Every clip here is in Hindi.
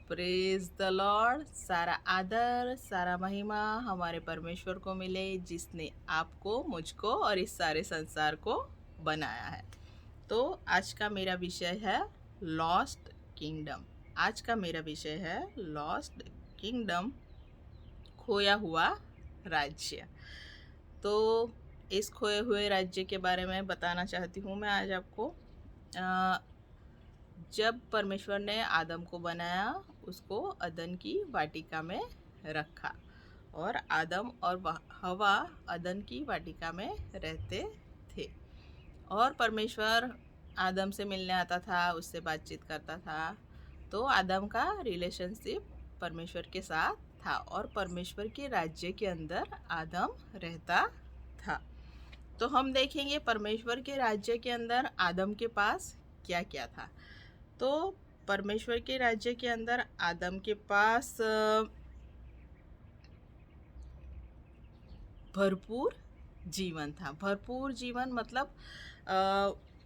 Praise the Lord. सारा आदर सारा महिमा हमारे परमेश्वर को मिले, जिसने आपको, मुझको और इस सारे संसार को बनाया है। तो आज का मेरा विषय है लॉस्ट किंगडम। आज का मेरा विषय है लॉस्ट किंगडम, खोया हुआ राज्य। तो इस खोए हुए राज्य के बारे में बताना चाहती हूँ मैं आज आपको। जब परमेश्वर ने आदम को बनाया, उसको अदन की वाटिका में रखा और आदम और हवा अदन की वाटिका में रहते थे। और परमेश्वर आदम से मिलने आता था, उससे बातचीत करता था। तो आदम का रिलेशनशिप परमेश्वर के साथ था और परमेश्वर के राज्य के अंदर आदम रहता था। तो हम देखेंगे परमेश्वर के राज्य के अंदर आदम के पास क्या क्या था। तो परमेश्वर के राज्य के अंदर आदम के पास भरपूर जीवन था। भरपूर जीवन मतलब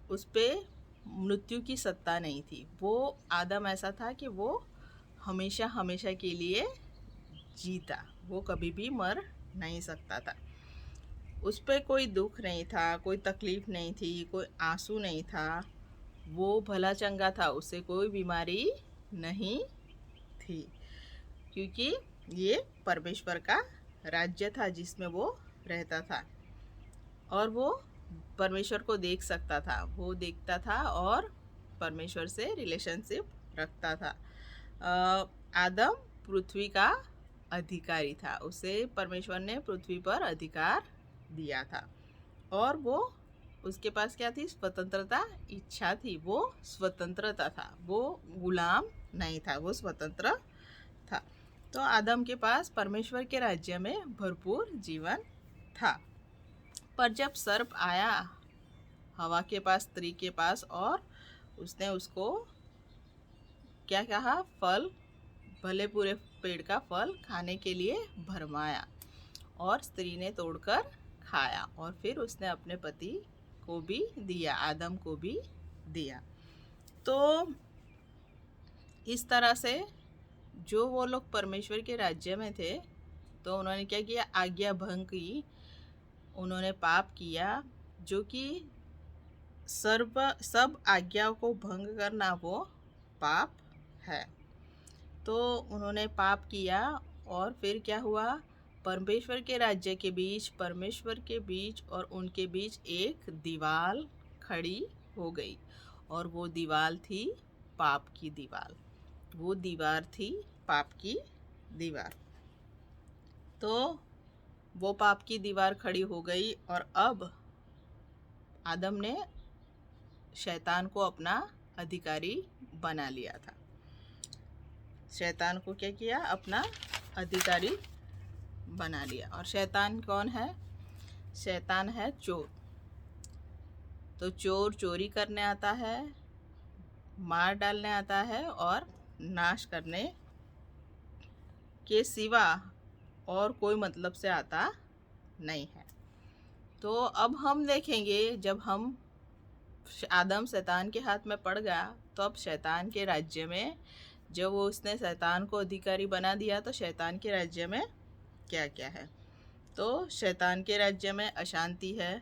उस पर मृत्यु की सत्ता नहीं थी। वो आदम ऐसा था कि वो हमेशा हमेशा के लिए जीता, वो कभी भी मर नहीं सकता था। उस पर कोई दुख नहीं था, कोई तकलीफ नहीं थी, कोई आंसू नहीं था। वो भला चंगा था, उसे कोई बीमारी नहीं थी, क्योंकि ये परमेश्वर का राज्य था जिसमें वो रहता था। और वो परमेश्वर को देख सकता था, वो देखता था और परमेश्वर से रिलेशनशिप रखता था। आदम पृथ्वी का अधिकारी था, उसे परमेश्वर ने पृथ्वी पर अधिकार दिया था। और वो उसके पास क्या थी? स्वतंत्रता, इच्छा थी। वो स्वतंत्रता था, वो गुलाम नहीं था, वो स्वतंत्र था। तो आदम के पास परमेश्वर के राज्य में भरपूर जीवन था। पर जब सर्प आया हवा के पास, स्त्री के पास, और उसने उसको क्या कहा? फल, भले पूरे पेड़ का फल खाने के लिए भरमाया, और स्त्री ने तोड़कर खाया और फिर उसने अपने पति को भी दिया, आदम को भी दिया। तो इस तरह से जो वो लोग परमेश्वर के राज्य में थे, तो उन्होंने क्या किया? आज्ञा भंग की, उन्होंने पाप किया, जो कि सब आज्ञाओं को भंग करना वो पाप है। तो उन्होंने पाप किया और फिर क्या हुआ? परमेश्वर के राज्य के बीच, परमेश्वर के बीच और उनके बीच एक दीवार खड़ी हो गई, और वो दीवार थी पाप की दीवार। वो दीवार थी पाप की दीवार। तो वो पाप की दीवार खड़ी हो गई और अब आदम ने शैतान को अपना अधिकारी बना लिया था। शैतान को क्या किया? अपना अधिकारी बना लिया। और शैतान कौन है? शैतान है चोर। तो चोर चोरी करने आता है, मार डालने आता है और नाश करने के सिवा और कोई मतलब से आता नहीं है। तो अब हम देखेंगे, जब हम आदम शैतान के हाथ में पड़ गया, तो अब शैतान के राज्य में, जब वो उसने शैतान को अधिकारी बना दिया, तो शैतान के राज्य में क्या क्या है? तो शैतान के राज्य में अशांति है,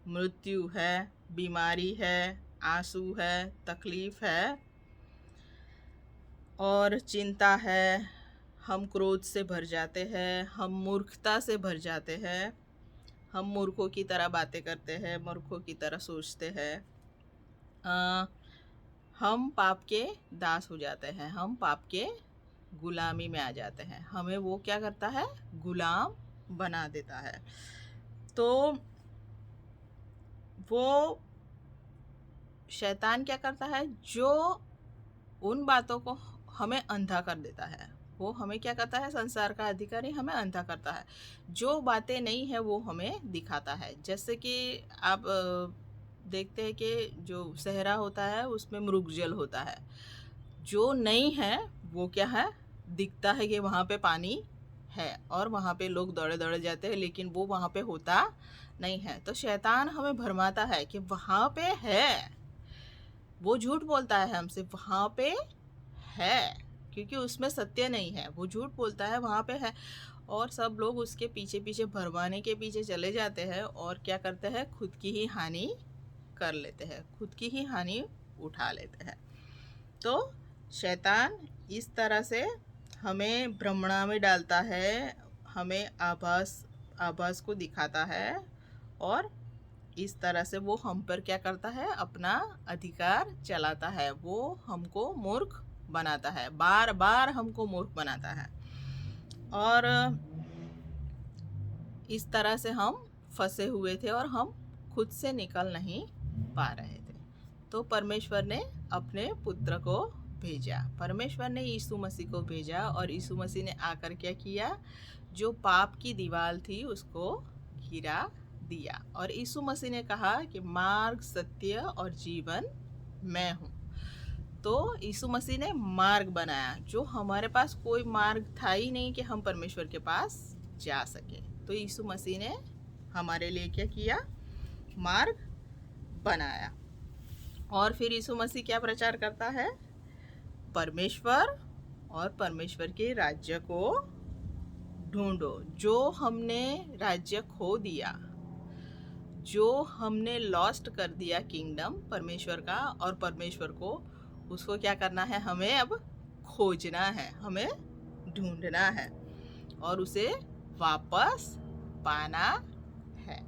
मृत्यु है, बीमारी है, आंसू है, तकलीफ है और चिंता है। हम क्रोध से भर जाते हैं, हम मूर्खता से भर जाते हैं, हम मूर्खों की तरह बातें करते हैं, मूर्खों की तरह सोचते हैं। हम पाप के दास हो जाते हैं, हम पाप के गुलामी में आ जाते हैं। हमें वो क्या करता है? गुलाम बना देता है। तो वो शैतान क्या करता है? जो उन बातों को हमें अंधा कर देता है, वो हमें क्या करता है? संसार का अधिकारी हमें अंधा करता है। जो बातें नहीं है वो हमें दिखाता है। जैसे कि आप देखते हैं कि जो सहरा होता है उसमें मृगजल होता है। जो नहीं है वो क्या है? दिखता है कि वहाँ पे पानी है और वहाँ पे लोग दौड़े दौड़े जाते हैं, लेकिन वो वहाँ पे होता नहीं है। तो शैतान हमें भरमाता है कि वहाँ पे है, वो झूठ बोलता है हमसे, वहाँ पे है, क्योंकि उसमें सत्य नहीं है, वो झूठ बोलता है, वहाँ पे है। और सब लोग उसके पीछे पीछे भरमाने के पीछे चले जाते हैं और क्या करते हैं, खुद की ही हानि कर लेते हैं, खुद की ही हानि उठा लेते हैं। तो शैतान इस तरह से हमें भ्रमणा में डालता है, हमें आभास को दिखाता है, और इस तरह से वो हम पर क्या करता है, अपना अधिकार चलाता है। वो हमको मूर्ख बनाता है, बार बार हमको मूर्ख बनाता है, और इस तरह से हम फंसे हुए थे और हम खुद से निकल नहीं पा रहे थे। तो परमेश्वर ने अपने पुत्र को भेजा, परमेश्वर ने यीशु मसीह को भेजा, और यीशु मसीह ने आकर क्या किया, जो पाप की दीवार थी उसको गिरा दिया। और यीशु मसीह ने कहा कि मार्ग, सत्य और जीवन मैं हूँ। तो यीशु मसीह ने मार्ग बनाया, जो हमारे पास कोई मार्ग था ही नहीं कि हम परमेश्वर के पास जा सके। तो यीशु मसीह ने हमारे लिए क्या किया, मार्ग बनाया। और फिर यीशु मसीह क्या प्रचार करता है, परमेश्वर और परमेश्वर के राज्य को ढूंढो। जो हमने राज्य खो दिया, जो हमने लॉस्ट कर दिया किंगडम परमेश्वर का और परमेश्वर को, उसको क्या करना है, हमें अब खोजना है, हमें ढूंढना है और उसे वापस पाना है।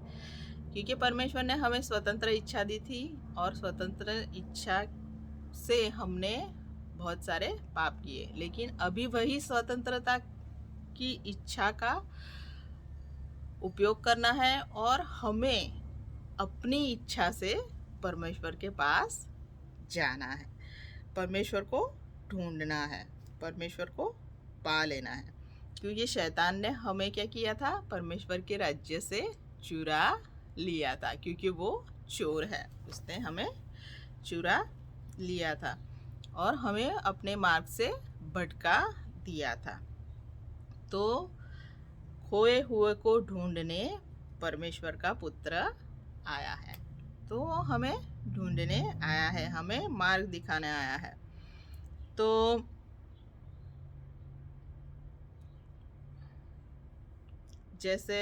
क्योंकि परमेश्वर ने हमें स्वतंत्र इच्छा दी थी, और स्वतंत्र इच्छा से हमने बहुत सारे पाप किए। लेकिन अभी वही स्वतंत्रता की इच्छा का उपयोग करना है, और हमें अपनी इच्छा से परमेश्वर के पास जाना है, परमेश्वर को ढूंढना है, परमेश्वर को पा लेना है। क्योंकि शैतान ने हमें क्या किया था, परमेश्वर के राज्य से चुरा लिया था, क्योंकि वो चोर है, उसने हमें चुरा लिया था और हमें अपने मार्ग से भटका दिया था। तो खोए हुए को ढूंढने परमेश्वर का पुत्र आया है। तो हमें ढूंढने आया है, हमें मार्ग दिखाने आया है। तो जैसे